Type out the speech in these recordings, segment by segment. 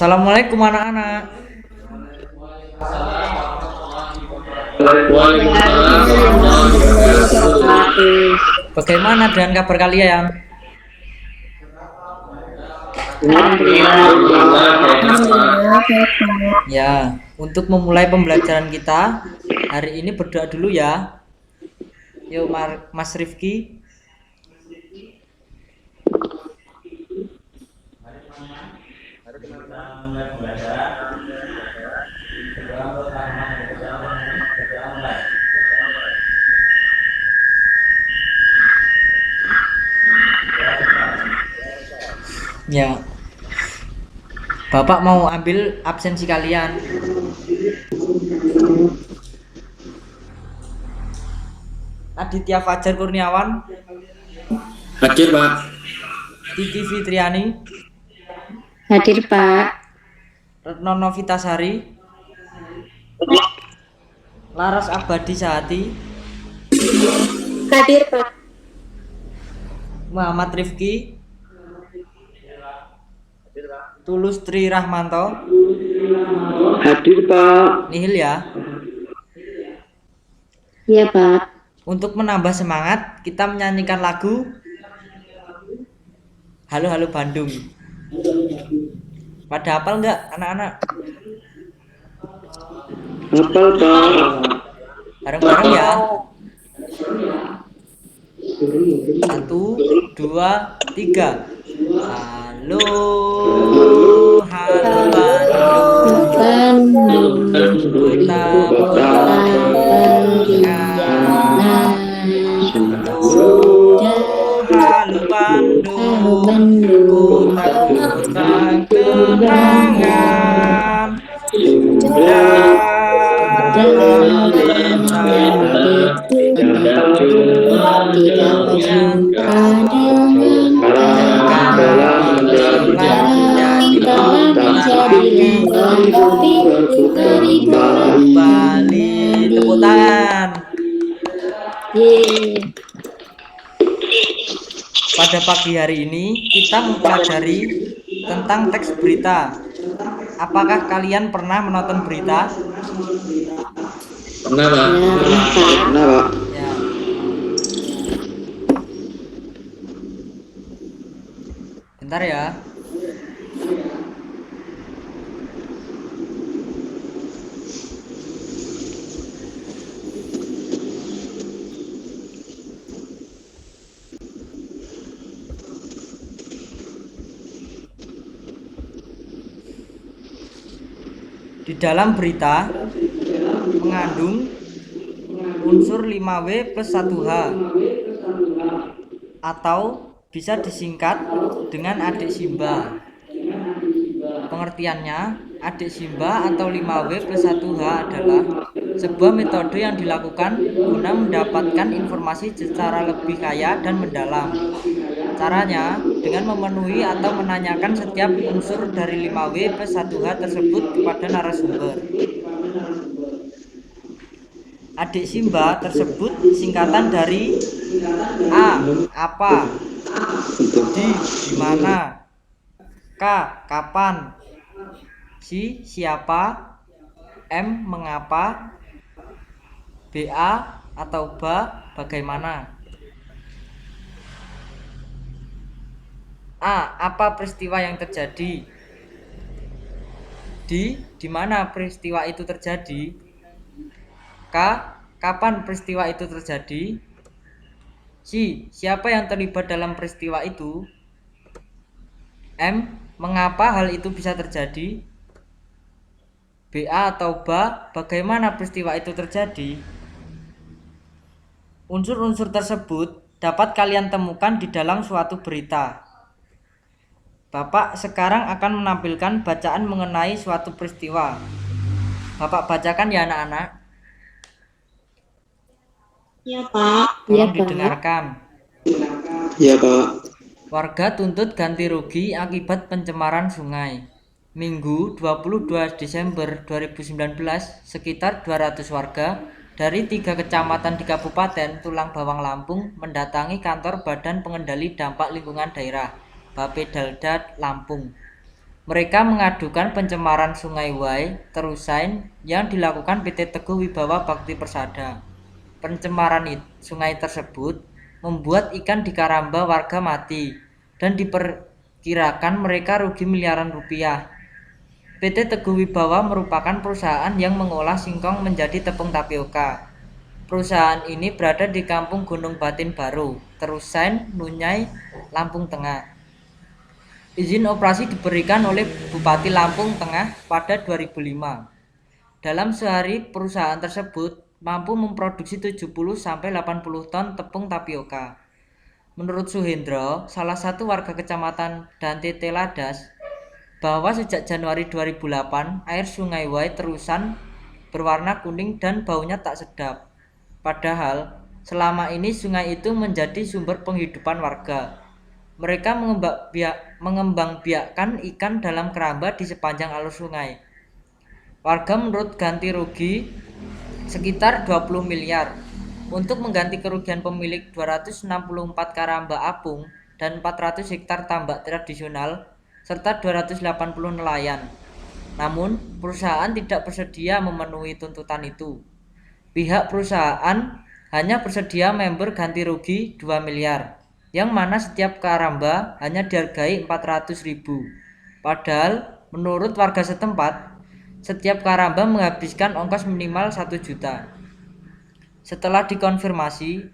Assalamualaikum anak-anak. Waalaikumsalam warahmatullahi wabarakatuh. Bagaimana dengan kabar kalian? Alhamdulillah, baik, Pak. Ya, untuk memulai pembelajaran kita hari ini berdoa dulu ya. Yuk Mas Rifki. Ya, Bapak mau ambil absensi kalian. Aditya Fajar Kurniawan, Hadir, Pak. Titi Fitriani, Hadir, Pak. Retno Novitasari, Laras Abadi Sahati, Hadir, Pak. Muhammad Rifki, Tulus Tri Rahmanto. Hadir, Pak. Nihil ya. Iya, Pak. Untuk menambah semangat, kita menyanyikan lagu Halo Halo Bandung. Pada hafal nggak anak-anak? Hafal, Pak. Bareng-bareng ya. 1, 2, 3. Halo Halo Bandung, kota pendidikan. Halo Bandung, kota kenangan. Tidak berjumpa Bali, tepuk tangan. Pada pagi hari ini kita mempelajari tentang teks berita. Apakah kalian pernah menonton berita? Pernah, Pak. Pernah, Pak. Ya. Bentar ya. Di dalam berita mengandung unsur 5W plus 1H atau bisa disingkat dengan adik Simba. Pengertiannya, adik Simba atau 5W plus 1H adalah sebuah metode yang dilakukan guna mendapatkan informasi secara lebih kaya dan mendalam. Caranya dengan memenuhi atau menanyakan setiap unsur dari 5W plus 1H tersebut kepada narasumber. Adik Simba tersebut singkatan dari A. Apa, di mana, K. Kapan, C. Siapa, M. Mengapa, BA atau ba, bagaimana. A. Apa peristiwa yang terjadi? Di mana peristiwa itu terjadi? K. Kapan peristiwa itu terjadi? C. Siapa yang terlibat dalam peristiwa itu? M. Mengapa hal itu bisa terjadi? BA atau ba, bagaimana peristiwa itu terjadi? Unsur-unsur tersebut dapat kalian temukan di dalam suatu berita. Bapak sekarang akan menampilkan bacaan mengenai suatu peristiwa. Bapak bacakan ya anak-anak. Ya, Pak. Tolong didengarkan. Iya, Pak. Warga tuntut ganti rugi akibat pencemaran sungai. Minggu 22 Desember 2019, sekitar 200 warga dari 3 kecamatan di Kabupaten Tulang Bawang Lampung mendatangi kantor Badan Pengendali Dampak Lingkungan Daerah Bapedalda Lampung. Mereka mengadukan pencemaran Sungai Wai Terusain yang dilakukan PT Teguh Wibawa Bakti Persada. Pencemaran sungai tersebut membuat ikan di Karamba warga mati dan diperkirakan mereka rugi miliaran rupiah. PT Teguh Wibawa merupakan perusahaan yang mengolah singkong menjadi tepung tapioka. Perusahaan ini berada di Kampung Gunung Batin Baru, Terusain, Nunyai, Lampung Tengah. Izin operasi diberikan oleh Bupati Lampung Tengah pada 2005. Dalam sehari perusahaan tersebut mampu memproduksi 70-80 ton tepung tapioka. Menurut Suhendro, salah satu warga kecamatan Dante Teladas, bahwa sejak Januari 2008 air Sungai Wai Terusan berwarna kuning dan baunya tak sedap. Padahal selama ini sungai itu menjadi sumber penghidupan warga. Mereka mengembangbiakkan ikan dalam keramba di sepanjang alur sungai. Warga menurut ganti rugi sekitar 20 miliar untuk mengganti kerugian pemilik 264 karamba apung dan 400 hektar tambak tradisional serta 280 nelayan. Namun, perusahaan tidak bersedia memenuhi tuntutan itu. Pihak perusahaan hanya bersedia member ganti rugi 2 miliar, yang mana setiap karamba hanya dihargai 400.000. Padahal, menurut warga setempat, setiap karamba menghabiskan ongkos minimal 1 juta. Setelah dikonfirmasi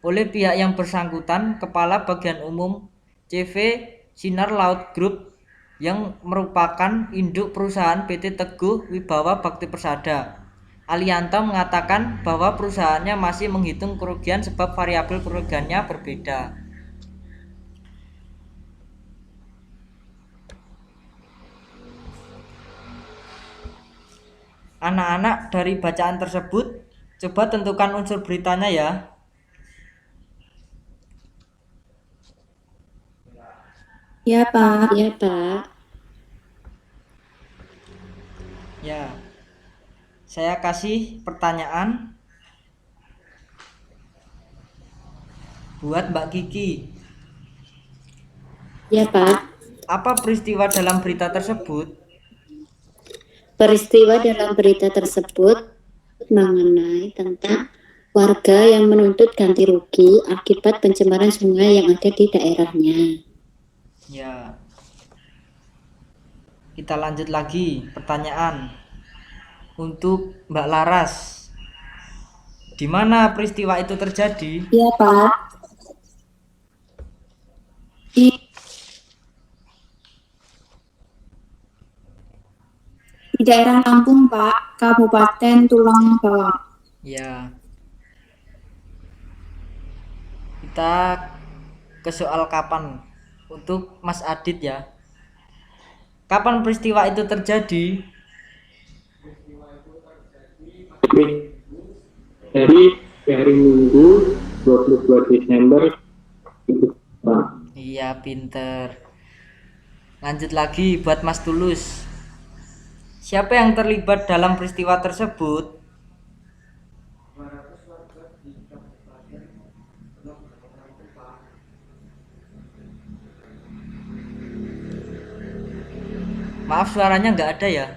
oleh pihak yang bersangkutan, Kepala Bagian Umum CV Sinar Laut Group yang merupakan induk perusahaan PT Teguh Wibawa Bakti Persada, Alianto mengatakan bahwa perusahaannya masih menghitung kerugian sebab variabel kerugiannya berbeda. Anak-anak, dari bacaan tersebut, coba tentukan unsur beritanya ya. Ya, Pak. Ya, Pak. Ya, saya kasih pertanyaan buat Mbak Kiki. Ya, Pak. Apa peristiwa dalam berita tersebut? Peristiwa dalam berita tersebut mengenai tentang warga yang menuntut ganti rugi akibat pencemaran sungai yang ada di daerahnya. Ya. Kita lanjut lagi pertanyaan untuk Mbak Laras. Di mana peristiwa itu terjadi? Ya, Pak. Di daerah Lampung, Pak, Kabupaten Tulang Bawang. Ya. Kita ke soal kapan untuk Mas Adit ya. Kapan peristiwa itu terjadi? Dari hari Minggu 22 Desember itu, Pak. Iya, pinter. Lanjut lagi buat Mas Tulus. Siapa yang terlibat dalam peristiwa tersebut? Maaf, suaranya nggak ada ya.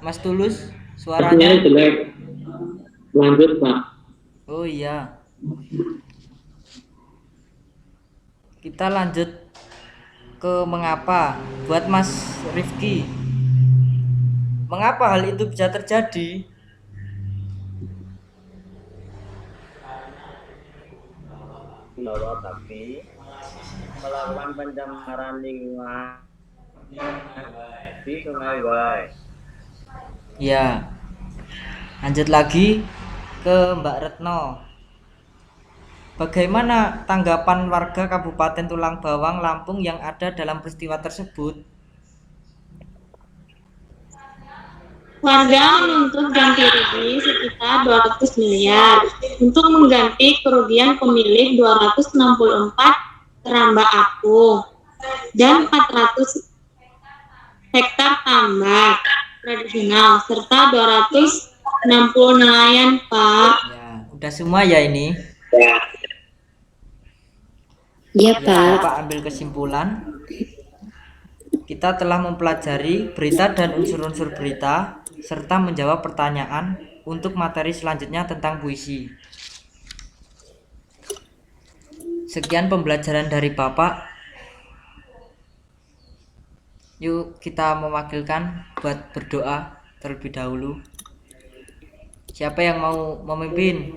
Mas Tulus, suaranya jelek. Lanjut, Pak. Oh iya. Kita lanjut ke mengapa buat Mas Rifki. Mengapa hal itu bisa terjadi? Bahwa kami melakukan pencemaran lingkungan di Sungai Wai. Ya. Lanjut lagi ke Mbak Retno. Bagaimana tanggapan warga Kabupaten Tulang Bawang, Lampung yang ada dalam peristiwa tersebut? Warga menuntut ganti rugi sekitar 200 miliar untuk mengganti kerugian pemilik 264 keramba apung dan 400 hektar tambak. tradisional, serta 260 nelayan, Pak. Ya, udah semua ya ini. Ya, Ya, Pak. Bapak ambil kesimpulan. Kita telah mempelajari berita dan unsur-unsur berita, serta menjawab pertanyaan untuk materi selanjutnya tentang puisi. Sekian pembelajaran dari Bapak. Yuk kita mewakilkan buat berdoa terlebih dahulu. Siapa yang mau memimpin?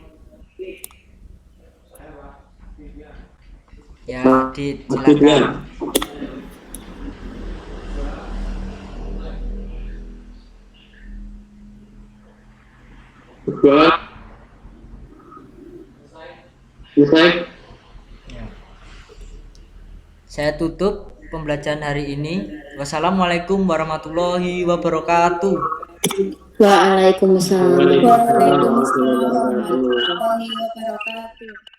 Ya, silakan. Selesai. Ya. Saya tutup pembelajaran hari ini. Wassalamualaikum warahmatullahi wabarakatuh. Waalaikumsalam. Waalaikumsalam warahmatullahi wabarakatuh.